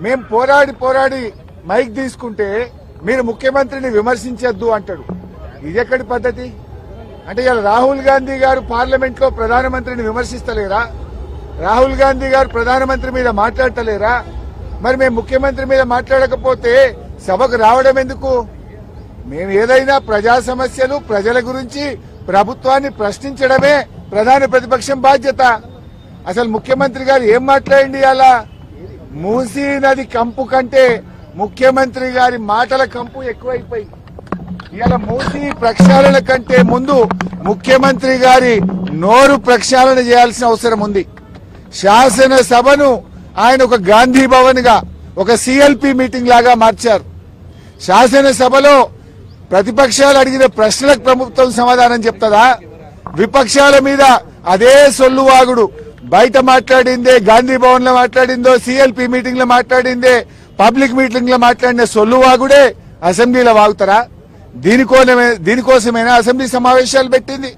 మేము పోరాడి మైక్ తీసుకుంటే మీరు ముఖ్యమంత్రిని విమర్శించొద్దు అంటాడు. ఇదెక్కడి పద్ధతి? అంటే ఇలా రాహుల్ గాంధీ గారు పార్లమెంట్ లో ప్రధానమంత్రిని విమర్శిస్తలేరా? రాహుల్ గాంధీ గారు ప్రధానమంత్రి మీద మాట్లాడతలేరా? మరి మేము ముఖ్యమంత్రి మీద మాట్లాడకపోతే సభకు రావడం ఎందుకు? మేము ఏదైనా ప్రజా సమస్యలు ప్రజల గురించి ప్రభుత్వాన్ని ప్రశ్నించడమే ప్రధాన ప్రతిపక్షం బాధ్యత. అసలు ముఖ్యమంత్రి గారు ఏం మాట్లాడండి? అలా మూసీ నది కంపు కంటే ముఖ్యమంత్రి గారి మాటల కంపు ఎక్కువైపోయి ఇవాళ మూసీ ప్రక్షాళన కంటే ముందు ముఖ్యమంత్రి గారి నోరు ప్రక్షాళన చేయాల్సిన అవసరం ఉంది. శాసనసభను ఆయన ఒక గాంధీ భవన్ గా ఒక సిఎల్పి మీటింగ్ లాగా మార్చారు. శాసనసభలో ప్రతిపక్షాలు అడిగిన ప్రశ్నలకు ప్రభుత్వం సమాధానం చెప్తుందా? విపక్షాల మీద అదే సొల్లువాగుడు. బయట మాట్లాడిందే, గాంధీ భవన్ లో మాట్లాడిందో, సిఎల్పి మీటింగ్ లో మాట్లాడిందే, పబ్లిక్ మీటింగ్ లో మాట్లాడిన సొల్లువాగుడే అసెంబ్లీలో వాగుతారా? దీనికోసమేనా అసెంబ్లీ సమావేశాలు పెట్టింది?